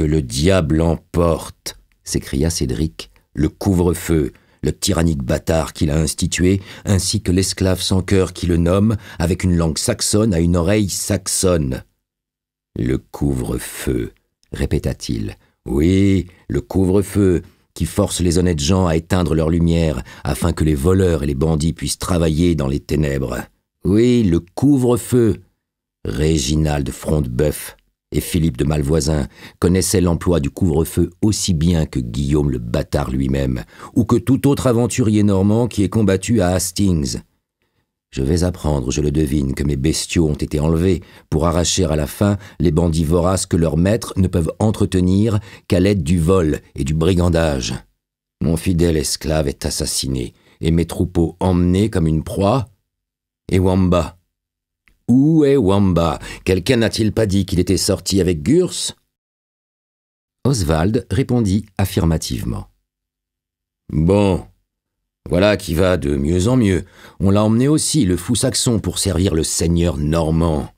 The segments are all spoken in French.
Que le diable l'emporte, s'écria Cédric. Le couvre-feu, le tyrannique bâtard qu'il a institué, ainsi que l'esclave sans cœur qui le nomme, avec une langue saxonne à une oreille saxonne. Le couvre-feu, répéta-t-il. Oui, le couvre-feu, qui force les honnêtes gens à éteindre leur lumière, afin que les voleurs et les bandits puissent travailler dans les ténèbres. Oui, le couvre-feu. Réginald Front-de-Bœuf et Philippe de Malvoisin connaissaient l'emploi du couvre-feu aussi bien que Guillaume le bâtard lui-même, ou que tout autre aventurier normand qui ait combattu à Hastings. Je vais apprendre, je le devine, que mes bestiaux ont été enlevés pour arracher à la fin les bandits voraces que leurs maîtres ne peuvent entretenir qu'à l'aide du vol et du brigandage. Mon fidèle esclave est assassiné, et mes troupeaux emmenés comme une proie. Et Wamba? Où est Wamba? Quelqu'un n'a-t-il pas dit qu'il était sorti avec Gurs? Oswald répondit affirmativement. Bon, voilà qui va de mieux en mieux. On l'a emmené aussi, le fou saxon, pour servir le seigneur normand.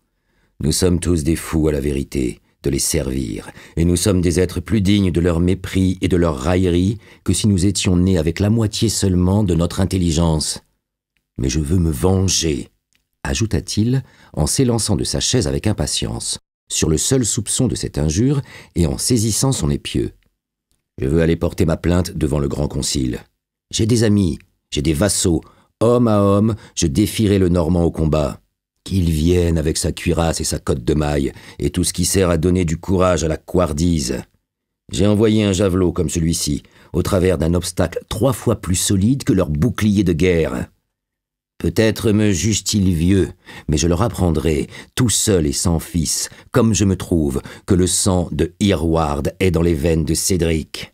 Nous sommes tous des fous à la vérité, de les servir, et nous sommes des êtres plus dignes de leur mépris et de leur raillerie que si nous étions nés avec la moitié seulement de notre intelligence. Mais je veux me venger, ajouta-t-il en s'élançant de sa chaise avec impatience, sur le seul soupçon de cette injure et en saisissant son épieu. Je veux aller porter ma plainte devant le grand concile. J'ai des amis, j'ai des vassaux, homme à homme, je défierai le Normand au combat. Qu'il vienne avec sa cuirasse et sa cotte de maille, et tout ce qui sert à donner du courage à la couardise. J'ai envoyé un javelot comme celui-ci, au travers d'un obstacle 3 fois plus solide que leur bouclier de guerre. Peut-être me juge-t-il vieux, mais je leur apprendrai, tout seul et sans fils, comme je me trouve, que le sang de Irward est dans les veines de Cédric.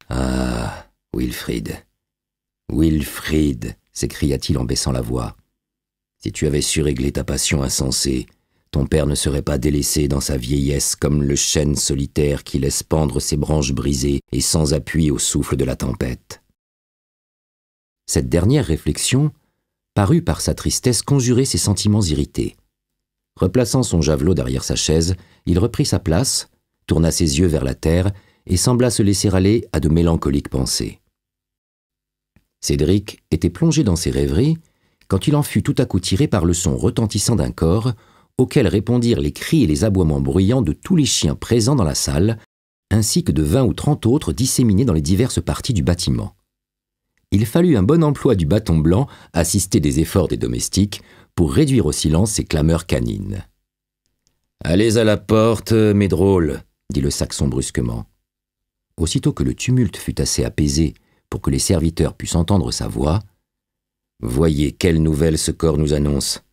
Ah, Wilfrid, Wilfrid, s'écria-t-il en baissant la voix. Si tu avais su régler ta passion insensée, ton père ne serait pas délaissé dans sa vieillesse comme le chêne solitaire qui laisse pendre ses branches brisées et sans appui au souffle de la tempête. Cette dernière réflexion parut par sa tristesse conjurer ses sentiments irrités. Replaçant son javelot derrière sa chaise, il reprit sa place, tourna ses yeux vers la terre et sembla se laisser aller à de mélancoliques pensées. Cédric était plongé dans ses rêveries quand il en fut tout à coup tiré par le son retentissant d'un corps auquel répondirent les cris et les aboiements bruyants de tous les chiens présents dans la salle, ainsi que de 20 ou 30 autres disséminés dans les diverses parties du bâtiment. Il fallut un bon emploi du bâton blanc, assisté des efforts des domestiques, pour réduire au silence ces clameurs canines. « Allez à la porte, mes drôles !» dit le Saxon brusquement. Aussitôt que le tumulte fut assez apaisé pour que les serviteurs puissent entendre sa voix, « Voyez quelle nouvelle ce corps nous annonce.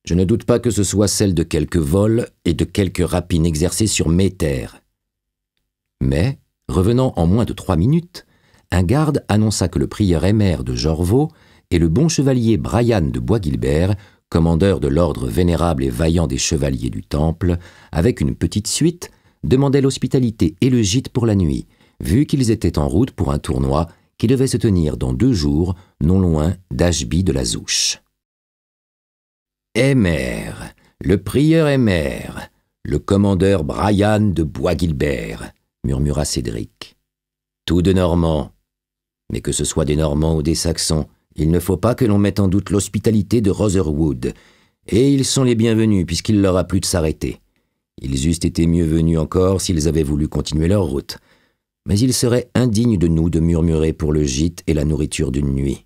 Je ne doute pas que ce soit celle de quelque vol et de quelque rapine exercée sur mes terres. » Mais, revenant en moins de 3 minutes, un garde annonça que le prieur Aymère de Jorvaux et le bon chevalier Brian de Bois-Guilbert, commandeur de l'ordre vénérable et vaillant des chevaliers du Temple, avec une petite suite, demandaient l'hospitalité et le gîte pour la nuit, vu qu'ils étaient en route pour un tournoi qui devait se tenir dans 2 jours, non loin d'Ashby de la Zouche. Aymère, le prieur Aymère, le commandeur Brian de Bois-Guilbert, murmura Cédric. Tout de Normands. Mais que ce soit des Normands ou des Saxons, il ne faut pas que l'on mette en doute l'hospitalité de Rotherwood. Et ils sont les bienvenus puisqu'il leur a plu de s'arrêter. Ils eussent été mieux venus encore s'ils avaient voulu continuer leur route. Mais il serait indigne de nous de murmurer pour le gîte et la nourriture d'une nuit.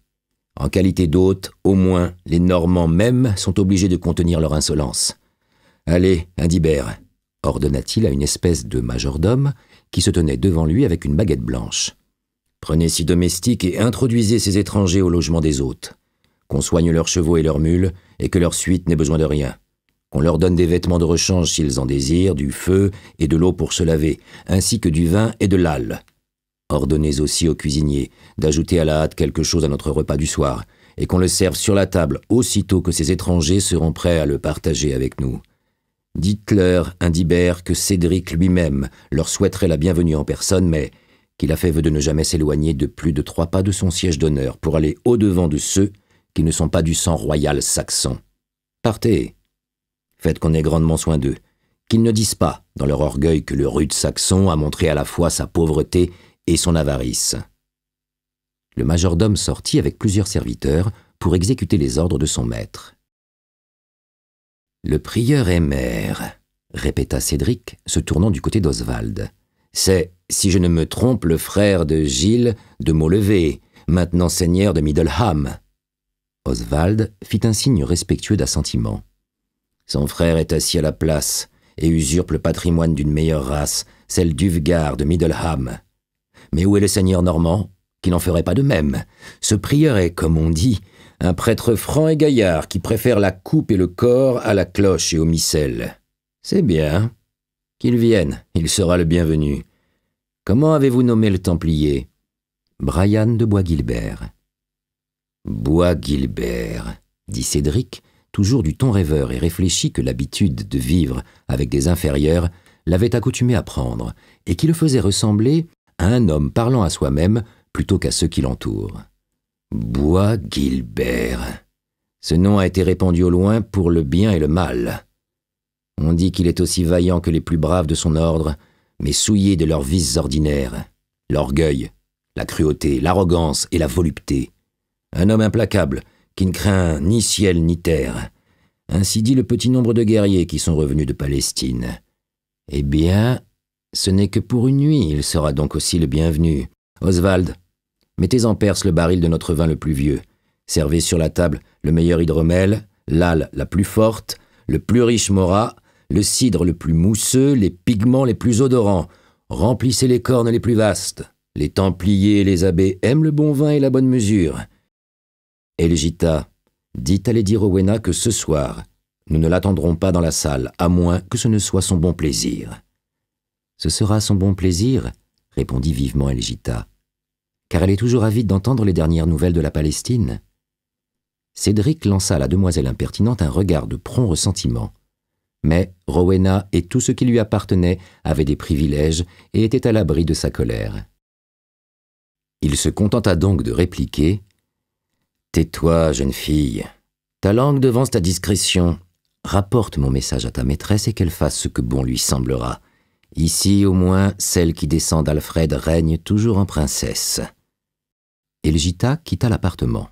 En qualité d'hôtes, au moins, les Normands même sont obligés de contenir leur insolence. « Allez, Indibert !» ordonna-t-il à une espèce de majordome qui se tenait devant lui avec une baguette blanche. Prenez 6 domestiques et introduisez ces étrangers au logement des hôtes. Qu'on soigne leurs chevaux et leurs mules, et que leur suite n'ait besoin de rien. Qu'on leur donne des vêtements de rechange s'ils en désirent, du feu et de l'eau pour se laver, ainsi que du vin et de l'ail. Ordonnez aussi au cuisinier d'ajouter à la hâte quelque chose à notre repas du soir, et qu'on le serve sur la table aussitôt que ces étrangers seront prêts à le partager avec nous. Dites-leur, Indibert, que Cédric lui-même leur souhaiterait la bienvenue en personne, mais qu'il a fait vœu de ne jamais s'éloigner de plus de 3 pas de son siège d'honneur pour aller au-devant de ceux qui ne sont pas du sang royal saxon. Partez. Faites qu'on ait grandement soin d'eux, qu'ils ne disent pas, dans leur orgueil, que le rude Saxon a montré à la fois sa pauvreté et son avarice. » Le majordome sortit avec plusieurs serviteurs pour exécuter les ordres de son maître. « Le prieur est maire, » répéta Cédric, se tournant du côté d'Oswald. « C'est, si je ne me trompe, le frère de Gilles de Maulevé, maintenant seigneur de Middleham. » Oswald fit un signe respectueux d'assentiment. « Son frère est assis à la place et usurpe le patrimoine d'une meilleure race, celle d'Uvgar de Middleham. Mais où est le seigneur normand, qui n'en ferait pas de même? Ce prieur est, comme on dit, un prêtre franc et gaillard qui préfère la coupe et le corps à la cloche et au missel. C'est bien. Qu'il vienne, il sera le bienvenu. Comment avez-vous nommé le Templier? » Brian de Bois-Guilbert. « Bois-Guilbert, » dit Cédric, toujours du ton rêveur et réfléchi que l'habitude de vivre avec des inférieurs l'avait accoutumé à prendre, et qui le faisait ressembler à un homme parlant à soi-même plutôt qu'à ceux qui l'entourent. Bois-Guilbert. Ce nom a été répandu au loin pour le bien et le mal. On dit qu'il est aussi vaillant que les plus braves de son ordre, mais souillé de leurs vices ordinaires, l'orgueil, la cruauté, l'arrogance et la volupté. Un homme implacable, qui ne craint ni ciel ni terre. Ainsi dit le petit nombre de guerriers qui sont revenus de Palestine. Eh bien, ce n'est que pour une nuit, il sera donc aussi le bienvenu. Oswald, mettez en Perse le baril de notre vin le plus vieux. Servez sur la table le meilleur hydromel, l'âle la plus forte, le plus riche morat, le cidre le plus mousseux, les pigments les plus odorants. Remplissez les cornes les plus vastes. Les Templiers et les abbés aiment le bon vin et la bonne mesure. Elgita, dites à Lady Rowena que ce soir, nous ne l'attendrons pas dans la salle, à moins que ce ne soit son bon plaisir. »« Ce sera son bon plaisir, » répondit vivement Elgita, « car elle est toujours avide d'entendre les dernières nouvelles de la Palestine. » Cédric lança à la demoiselle impertinente un regard de prompt ressentiment. Mais Rowena et tout ce qui lui appartenait avaient des privilèges et étaient à l'abri de sa colère. Il se contenta donc de répliquer: « Tais-toi, jeune fille. Ta langue devance ta discrétion. Rapporte mon message à ta maîtresse et qu'elle fasse ce que bon lui semblera. Ici, au moins, celle qui descend d'Alfred règne toujours en princesse. » Elgita quitta l'appartement.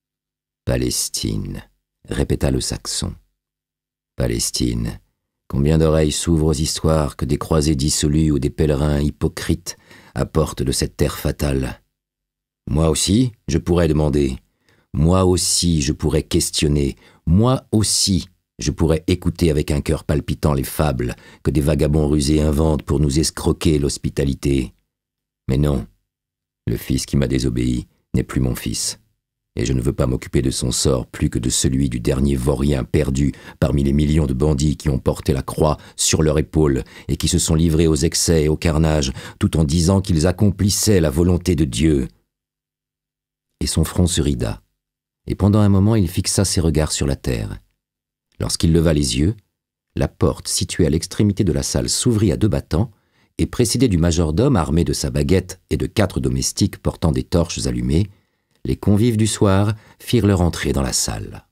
« Palestine, » répéta le Saxon. « Palestine, combien d'oreilles s'ouvrent aux histoires que des croisés dissolus ou des pèlerins hypocrites apportent de cette terre fatale. Moi aussi, je pourrais demander. Moi aussi, je pourrais questionner. Moi aussi, je pourrais écouter avec un cœur palpitant les fables que des vagabonds rusés inventent pour nous escroquer l'hospitalité. Mais non, le fils qui m'a désobéi n'est plus mon fils. Et je ne veux pas m'occuper de son sort plus que de celui du dernier vaurien perdu parmi les millions de bandits qui ont porté la croix sur leur épaule et qui se sont livrés aux excès et au carnage, tout en disant qu'ils accomplissaient la volonté de Dieu. » Et son front se rida, et pendant un moment il fixa ses regards sur la terre. Lorsqu'il leva les yeux, la porte située à l'extrémité de la salle s'ouvrit à deux battants, et précédé du majordome armé de sa baguette et de 4 domestiques portant des torches allumées, les convives du soir firent leur entrée dans la salle.